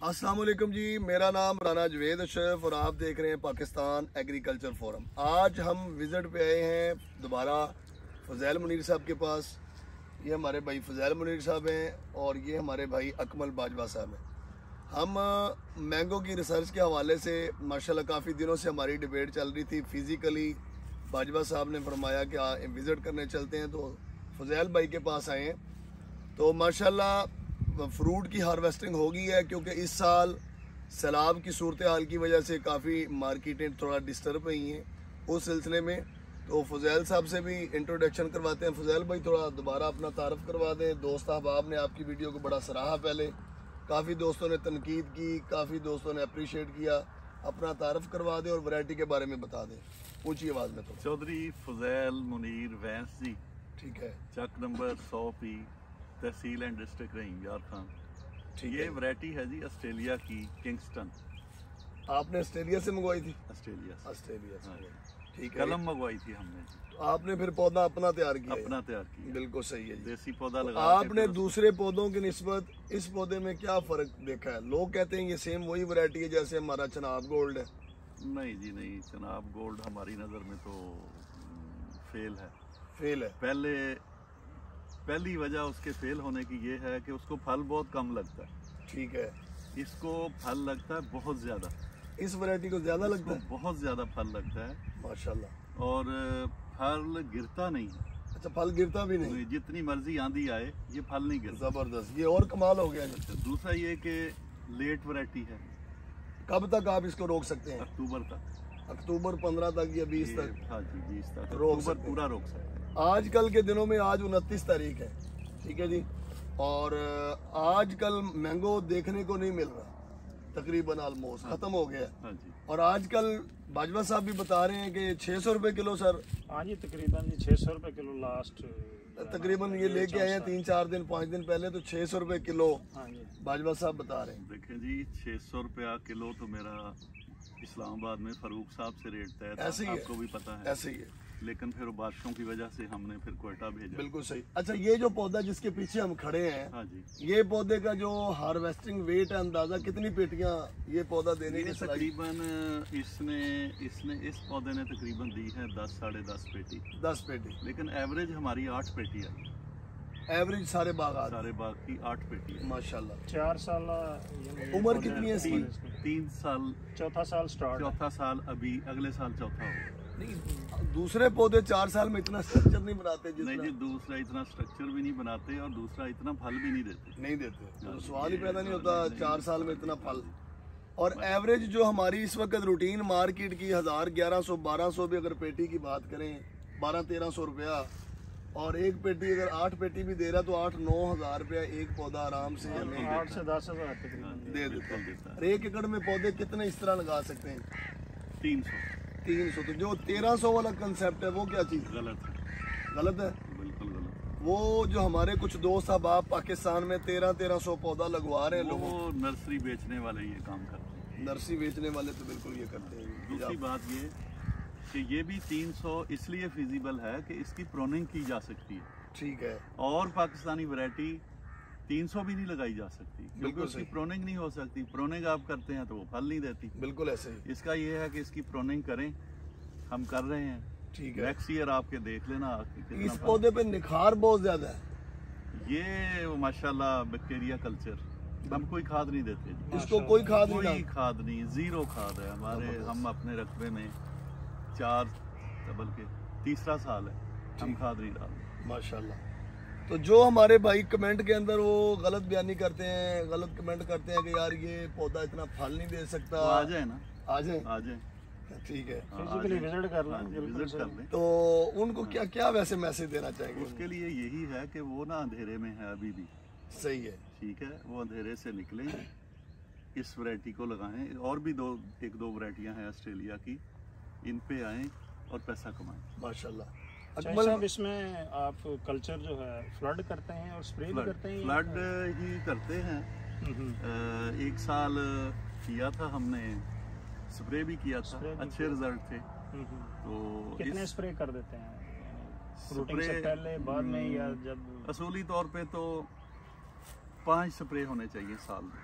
अस्सलाम वालेकुम जी, मेरा नाम राना जवेद अशरफ और आप देख रहे हैं पाकिस्तान एग्रीकल्चर फोरम। आज हम विज़िट पे आए हैं दोबारा फज़ैल मुनीर साहब के पास। ये हमारे भाई फज़ैल मुनीर साहब हैं और ये हमारे भाई अकमल बाजवा साहब हैं। हम मैंगो की रिसर्च के हवाले से माशाल्लाह काफ़ी दिनों से हमारी डिबेट चल रही थी। फिज़िकली बाजवा साहब ने फरमाया कि विज़िट करने चलते हैं, तो फज़ैल भाई के पास आए हैं। तो माशाल्लाह फ्रूट की हार्वेस्टिंग हो गई है, क्योंकि इस साल सैलाब की सूरत हाल की वजह से काफ़ी मार्केटें थोड़ा डिस्टर्ब हुई हैं। उस सिलसिले में तो फज़ैल साहब से भी इंट्रोडक्शन करवाते हैं। फज़ैल भाई थोड़ा दोबारा अपना तारफ़ करवा दें। दोस्त अहबाब ने आपकी वीडियो को बड़ा सराहा, पहले काफ़ी दोस्तों ने तनकीद की, काफ़ी दोस्तों ने अप्रिशिएट किया। अपना तारफ़ करवा दें और वैरायटी के बारे में बता दें, ऊँची आवाज़ में। तो चौधरी फज़ैल मुनीर वैंस जी, ठीक है, Chak number 100P, tehsil and district Rahim Yar Khan. ये वैरायटी है जी ऑस्ट्रेलिया की किंगस्टन। आपने ऑस्ट्रेलिया से मंगवाई थी? ऑस्ट्रेलिया से हाँ। ठीक है, कलम मंगवाई थी हमने। तो आपने फिर पौधा अपना तैयार किया? अपना तैयार किया, बिल्कुल सही है जी। देसी पौधा तो लगा। आपने दूसरे पौधों की निस्बत इस पौधे में क्या फर्क देखा है? लोग कहते हैं ये सेम वही वैरायटी है जैसे हमारा चनाब गोल्ड है। नहीं जी नहीं, चनाब गोल्ड हमारी नज़र में तो फेल है। पहली वजह उसके फेल होने की ये है कि उसको फल बहुत कम लगता है। ठीक है, इसको फल लगता है बहुत ज्यादा। इस वैरायटी को ज्यादा लगता है? बहुत ज्यादा फल लगता है माशाल्लाह। और फल गिरता नहीं है। अच्छा, फल गिरता भी नहीं? जितनी मर्जी आंधी आए ये फल नहीं गिरता। जबरदस्त, ये और कमाल हो गया। अच्छा, दूसरा ये कि लेट वैरायटी है। कब तक आप इसको रोक सकते हैं? अक्टूबर तक। अक्टूबर 15 तक या 20 तक? हाँ जी, 20 तक पूरा रोक सकते हैं। आजकल के दिनों में आज 29 तारीख है, ठीक है जी, और आजकल मैंगो देखने को नहीं मिल रहा, तकरीबन ऑलमोस्ट खत्म हो गया। हाँ जी। और आजकल बाजवा साहब भी बता रहे हैं कि 600 रुपए किलो सर। हाँ जी, तकरीबन 600 रुपए किलो लास्ट तकरीबन ये लेके आए हैं 3-4 दिन 5 दिन पहले, तो 600 रुपए किलो बाजवा साहब बता रहे हैं। देखें जी, 600 रुपया किलो तो मेरा इस्लामाबाद में फारूक साहब से रेट तय था, ऐसे ही आपको भी पता है। ऐसे ही है, लेकिन फिर बारिशों की वजह से हमने फिर क्वेटा भेजा। बिल्कुल सही। अच्छा, ये जो पौधा जिसके पीछे हम खड़े हैं, हाँ जी, ये पौधे का जो हार्वेस्टिंग वेट है, अंदाजा कितनी पेटियां ये पौधा देने की? तकरीबन इसने इस पौधे ने तकरीबन दी है 10-10.5 पेटी। 10 पेटी, लेकिन एवरेज हमारी 8 पेटी है। एवरेज सारे बाग की 8 पेटी है माशाल्लाह। 4 साल उम्र कितनी है इसकी? 3 साल, चौथा साल अभी अगले साल चौथा होगा। नहीं, दूसरे पौधे 4 साल में इतना स्ट्रक्चर नहीं बनाते जितना। नहीं जी, दूसरा इतना स्ट्रक्चर भी नहीं बनाते और दूसरा इतना फल भी नहीं देते। तो सवाल ही पैदा नहीं होता 4 साल में इतना फल। और एवरेज जो हमारी इस वक्त रूटीन मार्केट की 1000, 1100, 1200 भी अगर पेटी की बात करें, 1200-1300 रुपया, और एक पेटी अगर 8 पेटी भी दे रहा तो 8-9 हज़ार रुपया एक पौधा आराम से हमें 8 से 10 हज़ार दे देता है। और 1 एकड़ में पौधे कितने इस तरह लगा सकते हैं? 300। तो जो 1300 वाला कंसेप्ट है वो क्या चीज़? गलत है, बिल्कुल गलत। वो जो हमारे कुछ दोस्त अब पाकिस्तान में 1300 पौधा लगवा रहे हैं लोगों, वो नर्सरी बेचने वाले ये काम करते हैं। नर्सरी बेचने वाले तो बिल्कुल ये करते हैं। दूसरी बात ये कि ये भी 300 इसलिए फिजिबल है कि इसकी प्रोनिंग की जा सकती है। ठीक है, और पाकिस्तानी वैरायटी 300 भी नहीं लगाई जा सकती, क्योंकि उसकी प्रोनिंग नहीं हो सकती। प्रोनिंग आप करते हैं तो वो फल नहीं देती। बिल्कुल ऐसे ही। इसका ये है कि इसकी प्रोनिंग करें, हम कर रहे हैं। ठीक है, नेक्स्ट ईयर आपके देख लेना। इस पौधे पे निखार बहुत ज्यादा है। ये माशाल्लाह बैक्टीरिया कल्चर, हम कोई खाद नहीं देते जी। इसको कोई खाद नहीं, जीरो खाद है हमारे। हम अपने रकबे में 4 बल्कि तीसरा साल है हम खाद नहीं डालते माशाल्लाह। तो जो हमारे भाई कमेंट के अंदर वो गलत बयानी करते हैं, गलत कमेंट करते हैं कि यार ये पौधा इतना फल नहीं दे सकता, तो आ जाए ना, आ जाए। ठीक है, फिजिकली विजिट कर लें। तो उनको क्या क्या वैसे मैसेज देना चाहेंगे? उसके लिए यही है कि वो ना अंधेरे में है अभी भी। सही है, ठीक है, वो अंधेरे से निकलें, इस वैरायटी को लगाएं। और भी 1-2 वैरायटियां हैं ऑस्ट्रेलिया की, इन पे आएं और पैसा कमाएं माशाल्लाह। अकमल साहब, इसमें आप कल्चर जो है फ्लड करते हैं और स्प्रे भी करते हैं? फ्लड ही करते हैं। एक साल किया था हमने, स्प्रे भी किया था, अच्छे रिजल्ट थे। तो कितने स्प्रे कर देते हैं फ्रूटिंग से पहले, बाद में, या जब? असूली तौर पे तो 5 स्प्रे होने चाहिए साल में।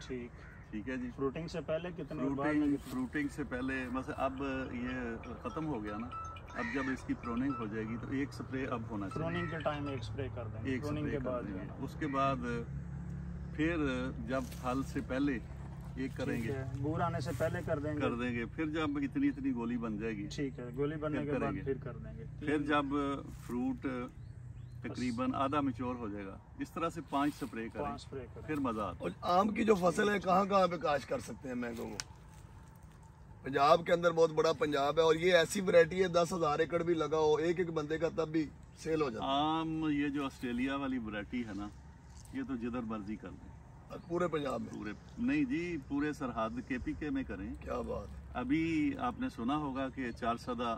ठीक। ठीक है जी। फ्रूटिंग से पहले कितने? फ्रूटिंग से पहले बस अब ये खत्म हो गया ना, अब जब इसकी प्रोनिंग हो जाएगी तो एक स्प्रे अब होना चाहिए। प्रोनिंग के टाइम एक स्प्रे कर देंगे, प्रोनिंग के बाद। उसके बाद फिर जब फल से पहले एक करेंगे, बूर आने से पहले कर देंगे। फिर जब इतनी गोली बन जाएगी, ठीक है, गोली बनने के बाद फिर कर देंगे। फिर जब फ्रूट तकरीबन आधा मैच्योर हो जाएगा, इस तरह से 5 स्प्रे करें, फिर मजा आता है। और आम की जो फसल है कहाँ पे काश्त कर सकते हैं मैंगो को? पंजाब के अंदर बहुत बड़ा पंजाब है और ये ऐसी वैरायटी है 10,000 एकड़ भी लगा हो एक बंदे का तब भी सेल हो जाता है। आम ये जो ऑस्ट्रेलिया वाली वैरायटी है ना, ये तो जिधर मर्जी कर दें। पूरे पंजाब में? पूरे नहीं जी, पूरे सरहद KPK में करें। क्या बात है। अभी आपने सुना होगा कि 4 सदा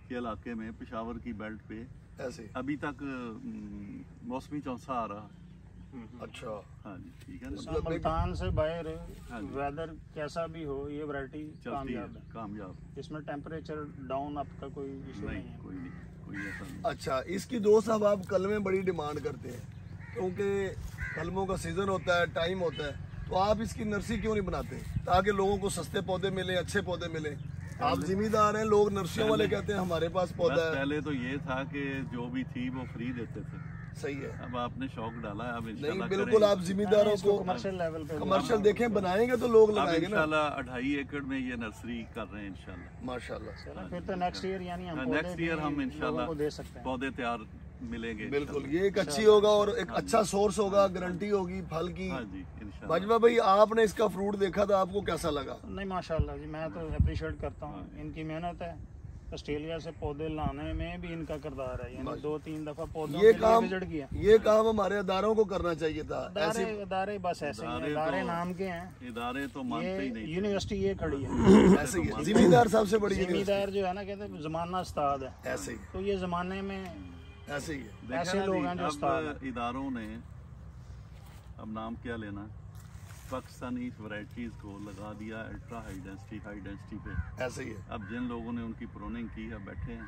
के इलाके में पेशावर की बेल्ट पे ऐसे अभी तक मौसमी चौसा आ रहा। अच्छा, हाँ जी, ठीक है। मुल्तान से बाहर वेदर कैसा भी हो, ये वैरायटी कामयाब। इसमें टेम्परेचर डाउन आपका कोई इशू नहीं है? कोई ऐसा नहीं। अच्छा, इसकी दोस्त साहब आप कलमें बड़ी डिमांड करते हैं क्योंकि कलमों का सीजन होता है, टाइम होता है, तो आप इसकी नर्सरी क्यों नहीं बनाते ताकि लोगों को सस्ते पौधे मिले, अच्छे पौधे मिले? आप जिम्मेदार हैं, लोग नर्सरियों वाले कहते हैं हमारे पास पौधा है। पहले तो ये था कि जो भी थी वो फ्री देते थे। सही है। अब आपने शौक डाला है, अब नहीं, बिल्कुल आप जिम्मेदारों को कमर्शियल लेवल पे कमर्शियल देखें, बनाएंगे तो लोग लगाएंगे ना। इंशाल्लाह 2.5 एकड़ में ये नर्सरी कर रहे हैं इंशाल्लाह। माशाल्लाह। फिर तो नेक्स्ट ईयर यानी हम इंशाल्लाह दे सकते हैं, पौधे तैयार मिलेंगे। बिल्कुल, ये एक अच्छी होगा और एक अच्छा सोर्स होगा, गारंटी होगी फल की। बाजवा भाई, आपने इसका फ्रूट देखा था, आपको कैसा लगा? नहीं माशाल्लाह जी, मैं तो अप्रिशिएट करता हूँ, इनकी मेहनत है। ऑस्ट्रेलिया से पौधे लाने में भी इनका किरदार है, यानी 2-3 दफा पौधों के लिए विजिट किया। ये काम हमारे इदारों को करना चाहिए था। इदारे बस ऐसे ही, इदारे नाम के हैं, इदारे तो मानते ही नहीं। यूनिवर्सिटी ये खड़ी है ऐसे ही। जिम्मेदार सबसे बड़ी जिम्मेदार जो है ना, कहते हैं जमाना उस्ताद है, ऐसे ही। तो ये जमाने में ऐसे ही है। ऐसे लोग हैं जो उस्ताद। इदारों ने अब नाम क्या लेना, पाकिस्तानी वैरायटीज को लगा दिया अल्ट्रा हाई डेंसिटी पे। ऐसे ही है। अब जिन लोगों ने उनकी प्रोनिंग की है बैठे हैं,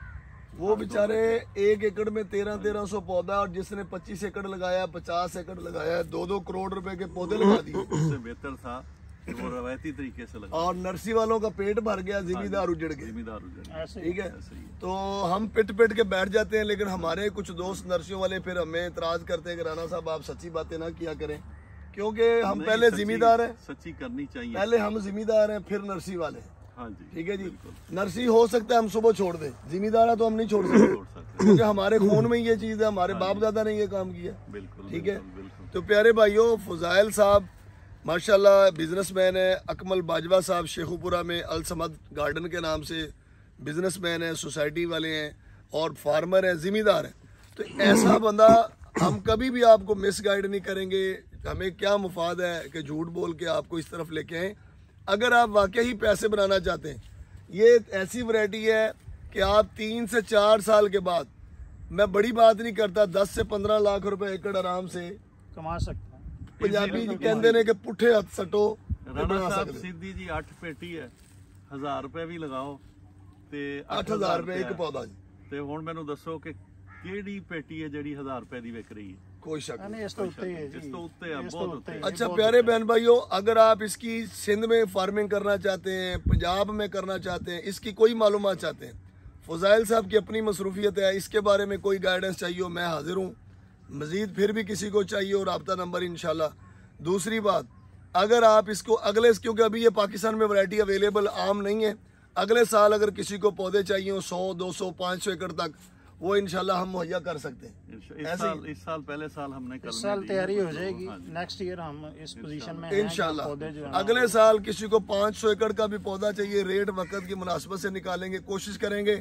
वो बेचारे 1 एकड़ में 1300 पौधा, और जिसने 25 एकड़ लगाया, 50 एकड़ लगाया, 2-2 करोड़ रुपए के पौधे लगा दिए। उससे बेहतर था कि वो रवायती तरीके से लगा, और नर्सरी वालों का पेट भर गया, जिम्मेदार उजड़ गए। ठीक है, तो हम पिट के बैठ जाते हैं, लेकिन हमारे कुछ दोस्त नर्सरियों वाले फिर हमें एतराज करते हैं कि राना साहब आप सच्ची बातें ना किया करें, क्योंकि हम पहले जिम्मेदार हैं। सच्ची करनी चाहिए। पहले हम जिम्मेदार हैं, फिर नर्सरी वाले। हाँ जी, ठीक है जी। नर्सरी हो सकता है हम सुबह छोड़ दें, जिम्मेदार है तो हम नहीं छोड़ सकते, क्योंकि हमारे खून में ये चीज है, हमारे बाप दादा ने ये काम किया। ठीक है। तो प्यारे भाइयों, फुजाइल साहब माशाल्लाह बिजनेसमैन है। अकमल बाजवा साहब शेखुपुरा में अल समद गार्डन के नाम से बिजनेसमैन है, सोसाइटी वाले हैं और फार्मर हैं, जिम्मेदार हैं। तो ऐसा बंदा हम कभी भी आपको मिसगाइड नहीं करेंगे। हमें क्या मुफाद है कि झूठ बोल के आपको इस तरफ लेके आए। अगर आप वाकई ही पैसे बनाना चाहते हैं, ये ऐसी वैरायटी है कि आप 3 से 4 साल के बाद, मैं बड़ी बात नहीं करता, 10 से 15 लाख रुपए एकड़ आराम से कमा सकते हैं। पंजाबी कहते हैं कि पुठे हथ सटो। राणा साहब सीधी जी 8 पेटी है, 1000 रुपए भी लगाओ ਤੇ 8000 रुपए एक पौधा जी। ਤੇ ਹੁਣ ਮੈਨੂੰ ਦੱਸੋ ਕਿ ਕਿਹੜੀ पेटी है ਜਿਹੜੀ 1000 रुपए ਦੀ ਵਿਕ ਰਹੀ है? कोई शक नहीं, इस तो उत्ते है जी, इस तो उत्ते है, बहुत उत्ते। अच्छा प्यारे बहन भाइयों, अगर आप इसकी सिंध में फार्मिंग करना चाहते हैं, पंजाब में करना चाहते हैं, इसकी कोई मालूमात चाहते हैं, फुजाइल साहब की अपनी मसरूफियत है, इसके बारे में कोई गाइडेंस चाहिए हो, मैं हाजिर हूँ। मजीद फिर भी किसी को चाहिए हो, राब्ता नंबर इंशाल्लाह। दूसरी बात, अगर आप इसको अगले, क्योंकि अभी ये पाकिस्तान में वैरायटी अवेलेबल आम नहीं है, अगले साल अगर किसी को पौधे चाहिए हो 100, 200, 500 एकड़ तक, वो इंशाल्लाह हम मुहैया कर सकते हैं। इस साल पहले साल हमने इस साल तैयारी हो जाएगी, नेक्स्ट ईयर हम इस पोजीशन में इंशाल्लाह। अगले साल किसी को 500 एकड़ का भी पौधा चाहिए, रेट वक्त की मुनासिबत से निकालेंगे, कोशिश करेंगे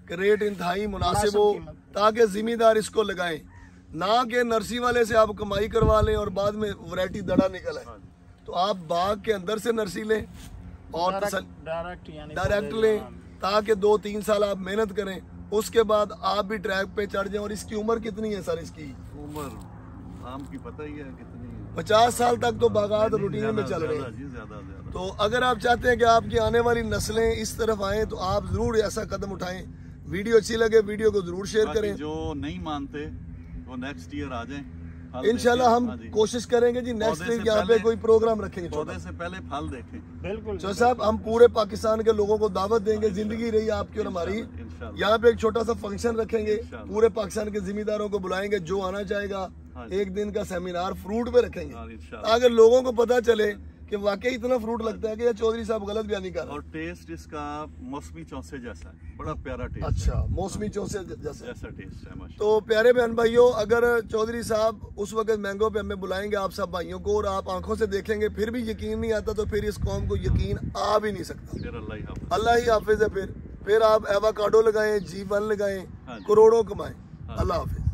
कि रेट इंतहाई मुनासिब हो, ताकि जिम्मेदार इसको लगाएं, ना कि नर्सरी वाले से आप कमाई करवा लें और बाद में वैरायटी दड़ा निकल आए। तो आप बाग के अंदर से नर्सरी लें और डायरेक्ट लें, ताकि 2-3 साल आप मेहनत करें, उसके बाद आप भी ट्रैक पे चढ़ जाएं। और इसकी उम्र कितनी है सर? इसकी उम्र आम की पता ही है कितनी है, 50 साल तक तो बागात रूटीन में चल रहे हैं। तो अगर आप चाहते हैं कि आपकी आने वाली नस्लें इस तरफ आए, तो आप जरूर ऐसा कदम उठाएं। वीडियो अच्छी लगे, वीडियो को जरूर शेयर करें। जो नहीं मानते वो नेक्स्ट ईयर आ जाएं, इंशाल्लाह हम कोशिश करेंगे जी नेक्स्ट वीक यहाँ पे कोई प्रोग्राम रखेंगे। पौधे से पहले फल देखें। बिल्कुल तो साहब हम पूरे पाकिस्तान के लोगों को दावत देंगे, जिंदगी रही आपकी और हमारी। यहाँ पे एक छोटा सा फंक्शन रखेंगे, पूरे पाकिस्तान के जिम्मेदारों को बुलाएंगे, जो आना चाहेगा एक दिन का सेमिनार फ्रूट पे रखेंगे, अगर लोगों को पता चले कि वाकई इतना फ्रूट लगता है कि चौधरी साहब गलत बयानी कर रहे हैं। और टेस्ट इसका मौसमी चौसे जैसा है, बड़ा प्यारा टेस्ट। अच्छा, मौसमी चौसे जैसा टेस्ट है। तो प्यारे बहन भाइयों, अगर चौधरी साहब उस वक्त मैंगो पे हमें बुलाएंगे आप सब भाइयों को, और आप आंखों से देखेंगे फिर भी यकीन नहीं आता, तो फिर इस कौम को यकीन आ भी नहीं सकता। अल्लाह ही हाफिज है। फिर आप एवोकाडो लगाएं, G1 लगाएं, करोड़ों कमाएं। अल्लाह हाफिज।